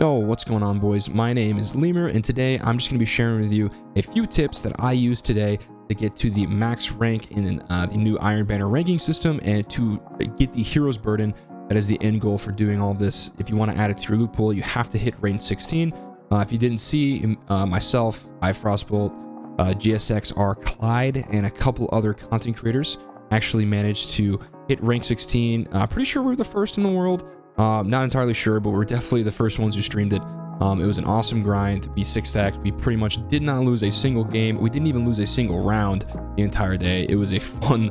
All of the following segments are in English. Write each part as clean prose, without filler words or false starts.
Yo, what's going on, boys? My name is Lemur, and today I'm just going to be sharing with you a few tips that I use today to get to the max rank in the new Iron Banner ranking system and to get the Hero's Burden. That is the end goal for doing all this. If you want to add it to your loot pool, you have to hit rank 16. If you didn't see, myself, iFrostbolt, GSXR, Clyde, and a couple other content creators actually managed to hit rank 16. Pretty sure we were the first in the world. Not entirely sure, but we're definitely the first ones who streamed it. It was an awesome grind. We 6-stacked. We pretty much did not lose a single game. We didn't even lose a single round the entire day. It was a fun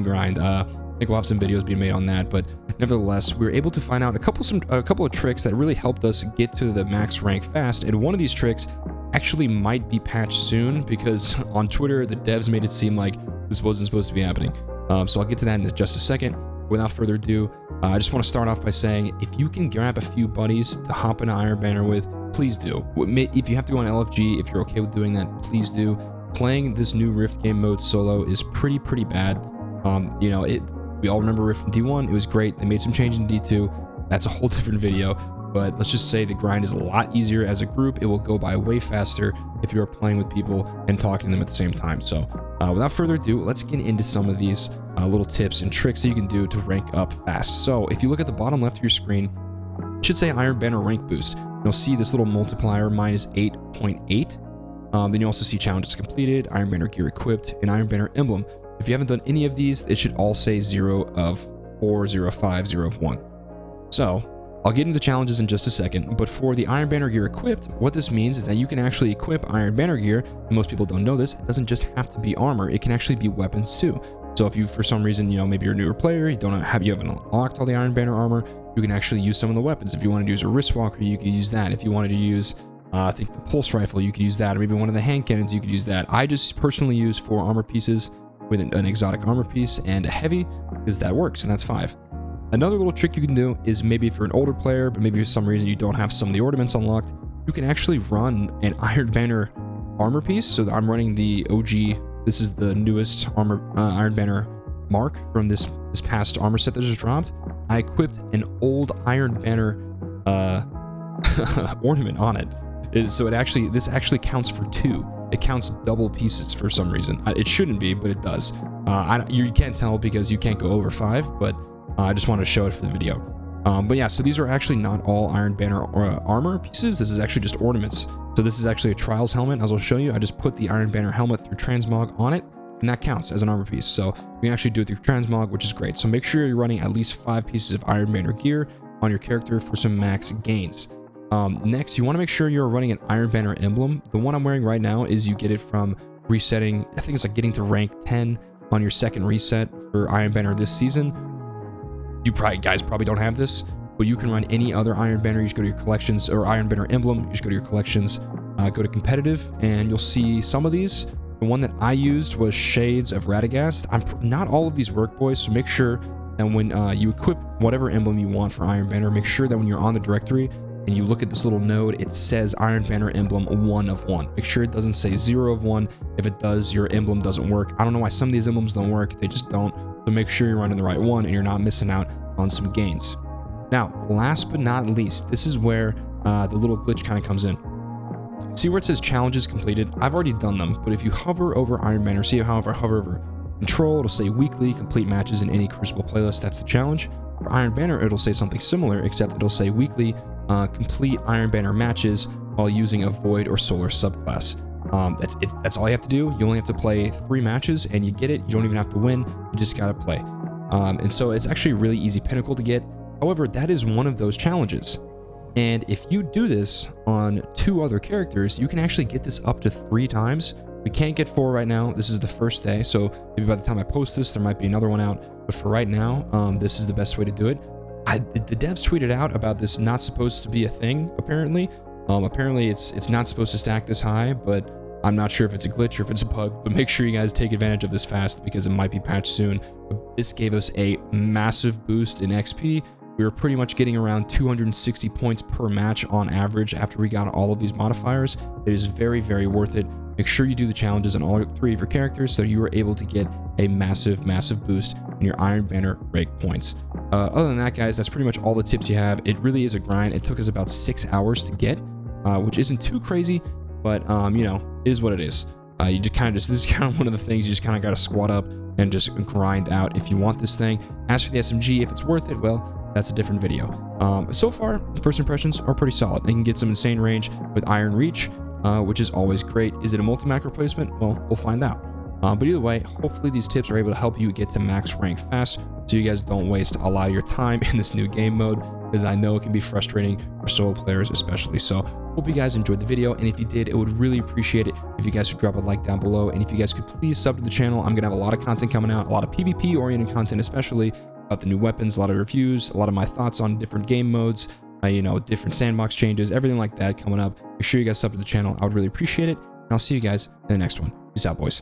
grind. I think we'll have some videos being made on that, but nevertheless, we were able to find out a couple of tricks that really helped us get to the max rank fast. And one of these tricks actually might be patched soon because on Twitter, the devs made it seem like this wasn't supposed to be happening. So I'll get to that in just a second. Without further ado, I just want to start off by saying, if you can grab a few buddies to hop into Iron Banner with, please do. If you have to go on LFG, if you're okay with doing that, please do. Playing this new Rift game mode solo is pretty bad. We all remember Rift in D1. It was great. They made some change in D2. That's a whole different video. But let's just say the grind is a lot easier as a group. It will go by way faster if you are playing with people and talking to them at the same time. So without further ado, let's get into some of these little tips and tricks that you can do to rank up fast. So if you look at the bottom left of your screen, it should say Iron Banner rank boost. You'll see this little multiplier minus 8.8. Then you also see challenges completed, Iron Banner gear equipped, and Iron Banner emblem. If you haven't done any of these, it should all say 0 of 4, 0 of 5, 0 of 1. So I'll get into the challenges in just a second, but for the Iron Banner gear equipped, what this means is that you can actually equip Iron Banner gear, and most people don't know this, it doesn't just have to be armor, it can actually be weapons too. So if you, for some reason, maybe you're a newer player, you haven't unlocked all the Iron Banner armor, you can actually use some of the weapons. If you wanted to use a wrist walker, you could use that. If you wanted to use, I think the pulse rifle, you could use that, or maybe one of the hand cannons, you could use that. I just personally use 4 armor pieces with an exotic armor piece and a heavy, because that works, and that's 5. Another little trick you can do is maybe if you're an older player, but maybe for some reason you don't have some of the ornaments unlocked, you can actually run an Iron Banner armor piece. So I'm running the OG, this is the newest Iron Banner mark from this past armor set that just dropped. I equipped an old Iron Banner ornament on it. So this actually counts for 2. It counts double pieces for some reason. It shouldn't be, but it does. You can't tell because you can't go over 5, but I just wanted to show it for the video. But yeah, so these are actually not all Iron Banner armor pieces. This is actually just ornaments. So this is actually a Trials helmet, as I'll show you. I just put the Iron Banner helmet through Transmog on it, and that counts as an armor piece. So you can actually do it through Transmog, which is great. So make sure you're running at least 5 pieces of Iron Banner gear on your character for some max gains. Next, you want to make sure you're running an Iron Banner emblem. The one I'm wearing right now is you get it from resetting. I think it's like getting to rank 10 on your second reset for Iron Banner this season. You guys probably don't have this, but you can run any other Iron Banner. You just go to your collections, or Iron Banner emblem. You just go to your collections, go to competitive, and you'll see some of these. The one that I used was Shades of Radagast. Not all of these work, boys, so make sure that when you equip whatever emblem you want for Iron Banner, make sure that when you're on the directory and you look at this little node, it says Iron Banner emblem 1 of 1. Make sure it doesn't say 0 of 1. If it does, your emblem doesn't work. I don't know why some of these emblems don't work. They just don't. So make sure you're running the right one and you're not missing out on some gains. Now, last but not least, this is where the little glitch kind of comes in. See where it says challenges completed? I've already done them, but if you hover over Iron Banner, see how if I hover over control, it'll say weekly, complete matches in any Crucible playlist. That's the challenge. For Iron Banner, it'll say something similar, except it'll say weekly, complete Iron Banner matches while using a Void or Solar subclass. That's it. That's all you have to do. You only have to play 3 matches and you get it. You don't even have to win. You just gotta play. And so it's actually a really easy pinnacle to get. However, that is one of those challenges. And if you do this on 2 other characters, you can actually get this up to 3 times. We can't get 4 right now. This is the first day. So maybe by the time I post this, there might be another one out. But for right now, this is the best way to do it. The devs tweeted out about this not supposed to be a thing, apparently. Apparently it's not supposed to stack this high, but I'm not sure if it's a glitch or if it's a bug, but make sure you guys take advantage of this fast because it might be patched soon. This gave us a massive boost in XP. We were pretty much getting around 260 points per match on average after we got all of these modifiers. It is very worth it. Make sure you do the challenges on all 3 of your characters so you are able to get a massive boost in your Iron Banner rank points. Other than that, guys, that's pretty much all the tips you have. It really is a grind. It took us about 6 hours to get, which isn't too crazy, but you know, it is what it is. You just kind of this is kind of one of the things you just kind of got to squat up and just grind out if you want this thing. As for the SMG, if it's worth it, well, that's a different video. So far, the first impressions are pretty solid. They can get some insane range with Iron Reach, which is always great. Is it a multi-mac replacement? Well, we'll find out. But either way, hopefully these tips are able to help you get to max rank fast, so you guys don't waste a lot of your time in this new game mode, because I know it can be frustrating for solo players especially. So hope you guys enjoyed the video, and if you did, it would really appreciate it if you guys could drop a like down below, and if you guys could please sub to the channel. I'm gonna have a lot of content coming out, a lot of PvP oriented content, especially about the new weapons, a lot of reviews, a lot of my thoughts on different game modes, you know, different sandbox changes, everything like that coming up. Make sure you guys sub to the channel. I would really appreciate it, and I'll see you guys in the next one. Peace out, boys.